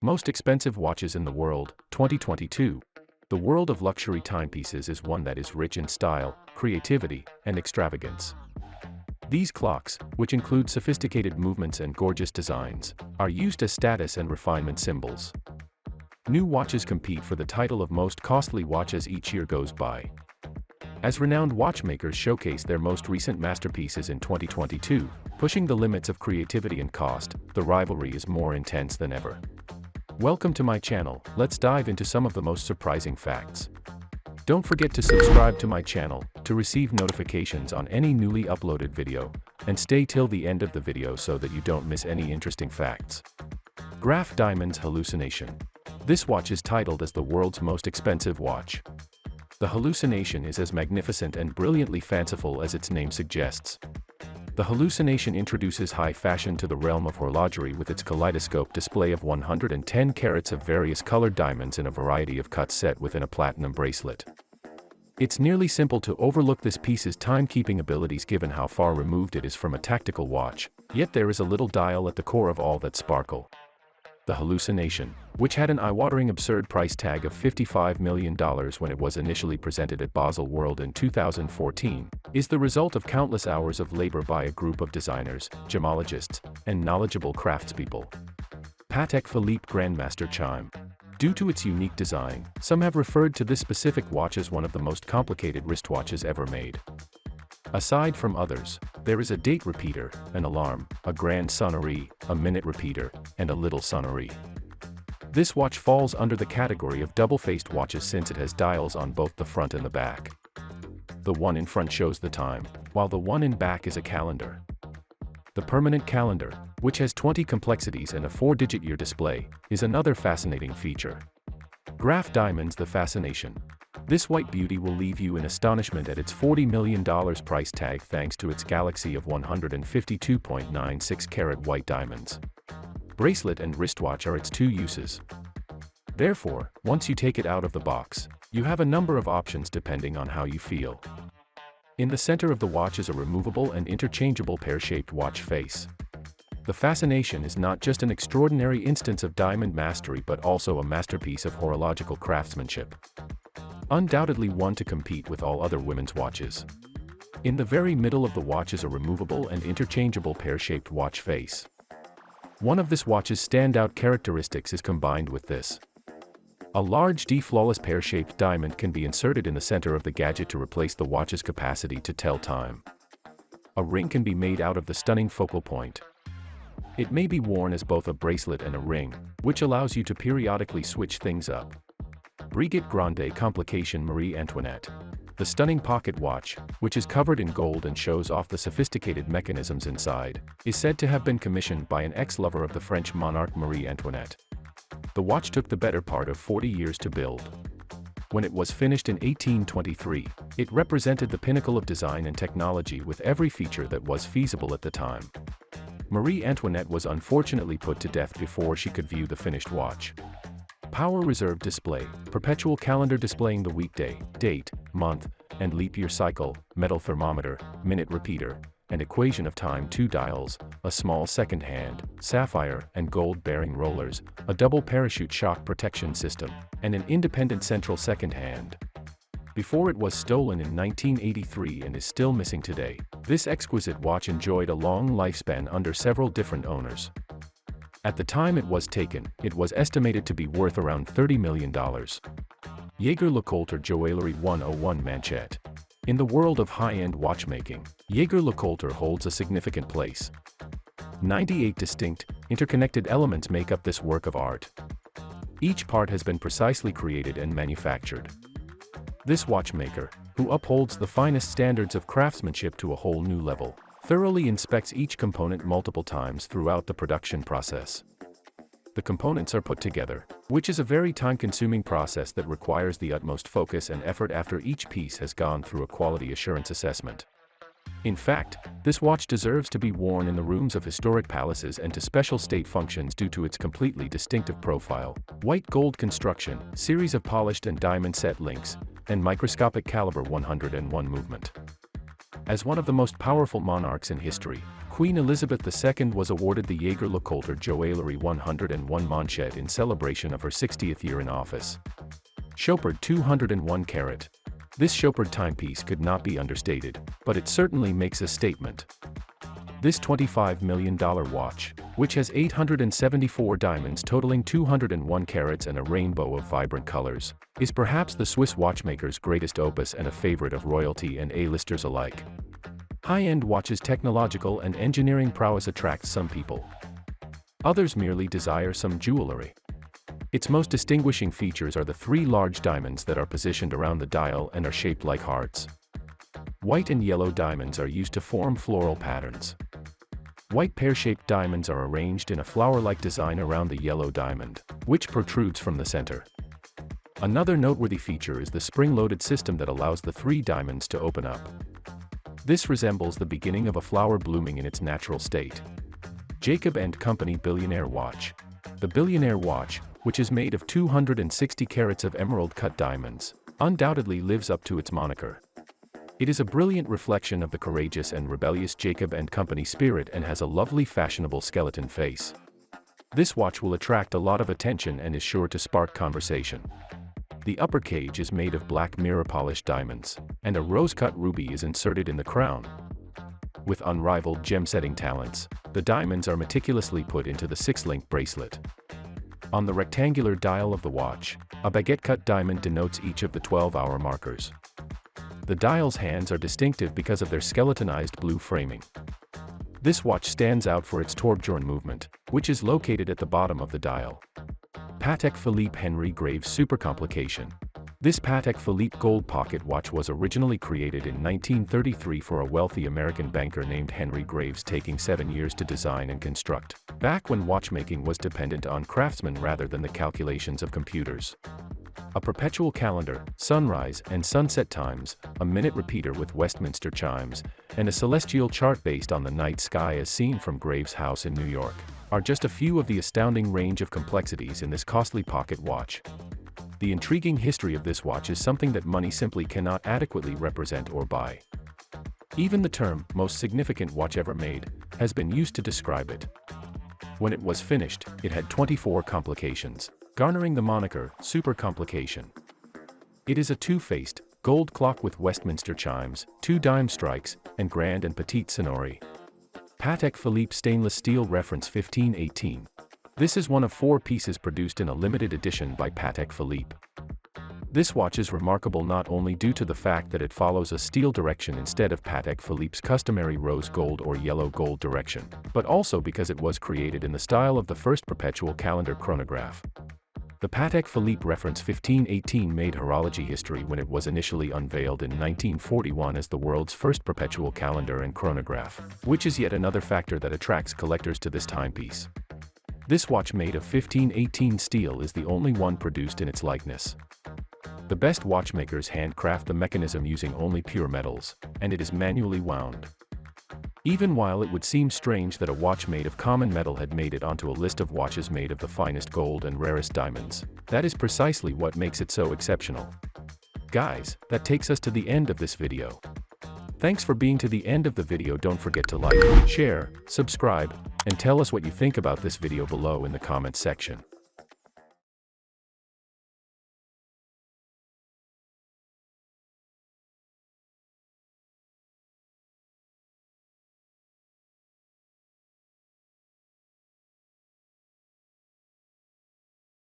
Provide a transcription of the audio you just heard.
Most expensive watches in the world, 2022. The world of luxury timepieces is one that is rich in style, creativity, and extravagance. These clocks, which include sophisticated movements and gorgeous designs, are used as status and refinement symbols. New watches compete for the title of most costly watch as each year goes by. As renowned watchmakers showcase their most recent masterpieces in 2022, pushing the limits of creativity and cost, the rivalry is more intense than ever. Welcome to my channel. Let's dive into some of the most surprising facts. Don't forget to subscribe to my channel to receive notifications on any newly uploaded video, and stay till the end of the video so that you don't miss any interesting facts. Graf Diamond's hallucination. This watch is titled as the world's most expensive watch. The hallucination is as magnificent and brilliantly fanciful as its name suggests. The hallucination introduces high fashion to the realm of horlogerie with its kaleidoscope display of 110 carats of various colored diamonds in a variety of cuts set within a platinum bracelet. It's nearly simple to overlook this piece's timekeeping abilities given how far removed it is from a tactical watch, yet there is a little dial at the core of all that sparkle. The hallucination, which had an eye-watering absurd price tag of $55 million when it was initially presented at Basel World in 2014, is the result of countless hours of labor by a group of designers, gemologists, and knowledgeable craftspeople. Patek Philippe Grandmaster Chime. Due to its unique design, some have referred to this specific watch as one of the most complicated wristwatches ever made. Aside from others, there is a date repeater, an alarm, a grand sonnerie, a minute repeater, and a little sonnerie. This watch falls under the category of double-faced watches since it has dials on both the front and the back. The one in front shows the time, while the one in back is a calendar. The permanent calendar, which has 20 complexities and a 4-digit year display, is another fascinating feature. Graf Diamond's The Fascination. This white beauty will leave you in astonishment at its $40 million price tag thanks to its galaxy of 152.96 carat white diamonds. Bracelet and wristwatch are its two uses. Therefore, once you take it out of the box, you have a number of options depending on how you feel. In the center of the watch is a removable and interchangeable pear-shaped watch face. The Fascination is not just an extraordinary instance of diamond mastery but also a masterpiece of horological craftsmanship. Undoubtedly one to compete with all other women's watches. In the very middle of the watch is a removable and interchangeable pear-shaped watch face. One of this watch's standout characteristics is combined with this. A large D-flawless pear-shaped diamond can be inserted in the center of the gadget to replace the watch's capacity to tell time. A ring can be made out of the stunning focal point. It may be worn as both a bracelet and a ring, which allows you to periodically switch things up. Brigade Grande Complication Marie Antoinette. The stunning pocket watch, which is covered in gold and shows off the sophisticated mechanisms inside, is said to have been commissioned by an ex-lover of the French monarch Marie Antoinette. The watch took the better part of 40 years to build. When it was finished in 1823, it represented the pinnacle of design and technology with every feature that was feasible at the time. Marie Antoinette was unfortunately put to death before she could view the finished watch. Power reserve display, perpetual calendar displaying the weekday, date, month, and leap year cycle, metal thermometer, minute repeater, and equation of time 2 dials, a small second hand, sapphire and gold bearing rollers, a double parachute shock protection system, and an independent central second hand. Before it was stolen in 1983 and is still missing today, this exquisite watch enjoyed a long lifespan under several different owners. At the time it was taken, it was estimated to be worth around $30 million. Jaeger-LeCoultre Joaillerie 101 Manchette. In the world of high-end watchmaking, Jaeger-LeCoultre holds a significant place. 98 distinct, interconnected elements make up this work of art. Each part has been precisely created and manufactured. This watchmaker, who upholds the finest standards of craftsmanship to a whole new level, thoroughly inspects each component multiple times throughout the production process. The components are put together, which is a very time-consuming process that requires the utmost focus and effort after each piece has gone through a quality assurance assessment. In fact, this watch deserves to be worn in the rooms of historic palaces and to special state functions due to its completely distinctive profile, white gold construction, series of polished and diamond set links, and microscopic caliber 101 movement. As one of the most powerful monarchs in history, Queen Elizabeth II was awarded the Jaeger-LeCoultre Joaillerie 101 Manchette in celebration of her 60th year in office. Chopard 201 carat. This Chopard timepiece could not be understated, but it certainly makes a statement. This $25 million watch, which has 874 diamonds totaling 201 carats and a rainbow of vibrant colors, is perhaps the Swiss watchmaker's greatest opus and a favorite of royalty and A-listers alike. High-end watches' technological and engineering prowess attracts some people. Others merely desire some jewelry. Its most distinguishing features are the 3 large diamonds that are positioned around the dial and are shaped like hearts. White and yellow diamonds are used to form floral patterns. White pear-shaped diamonds are arranged in a flower-like design around the yellow diamond, which protrudes from the center. Another noteworthy feature is the spring-loaded system that allows the 3 diamonds to open up. This resembles the beginning of a flower blooming in its natural state. Jacob & Company Billionaire Watch. The Billionaire Watch, which is made of 260 carats of emerald-cut diamonds, undoubtedly lives up to its moniker. It is a brilliant reflection of the courageous and rebellious Jacob & Company spirit and has a lovely fashionable skeleton face. This watch will attract a lot of attention and is sure to spark conversation. The upper cage is made of black mirror-polished diamonds, and a rose-cut ruby is inserted in the crown. With unrivaled gem-setting talents, the diamonds are meticulously put into the 6-link bracelet. On the rectangular dial of the watch, a baguette-cut diamond denotes each of the 12-hour markers. The dial's hands are distinctive because of their skeletonized blue framing. This watch stands out for its tourbillon movement, which is located at the bottom of the dial. Patek Philippe Henry Graves Supercomplication. This Patek Philippe gold pocket watch was originally created in 1933 for a wealthy American banker named Henry Graves, taking 7 years to design and construct, back when watchmaking was dependent on craftsmen rather than the calculations of computers. A perpetual calendar, sunrise and sunset times, a minute repeater with Westminster chimes, and a celestial chart based on the night sky as seen from Graves' house in New York, are just a few of the astounding range of complexities in this costly pocket watch. The intriguing history of this watch is something that money simply cannot adequately represent or buy. Even the term, most significant watch ever made, has been used to describe it. When it was finished, it had 24 complications, garnering the moniker, Super Complication. It is a 2-faced, gold clock with Westminster chimes, 2 dime strikes, and grand and petite sonnerie. Patek Philippe Stainless Steel Reference 1518. This is one of 4 pieces produced in a limited edition by Patek Philippe. This watch is remarkable not only due to the fact that it follows a steel direction instead of Patek Philippe's customary rose gold or yellow gold direction, but also because it was created in the style of the first perpetual calendar chronograph. The Patek Philippe Reference 1518 made horology history when it was initially unveiled in 1941 as the world's first perpetual calendar and chronograph, which is yet another factor that attracts collectors to this timepiece. This watch made of 1518 steel is the only one produced in its likeness. The best watchmakers handcraft the mechanism using only pure metals, and it is manually wound. Even while it would seem strange that a watch made of common metal had made it onto a list of watches made of the finest gold and rarest diamonds, that is precisely what makes it so exceptional. Guys, that takes us to the end of this video. Thanks for being to the end of the video. Don't forget to like, share, subscribe, and tell us what you think about this video below in the comments section.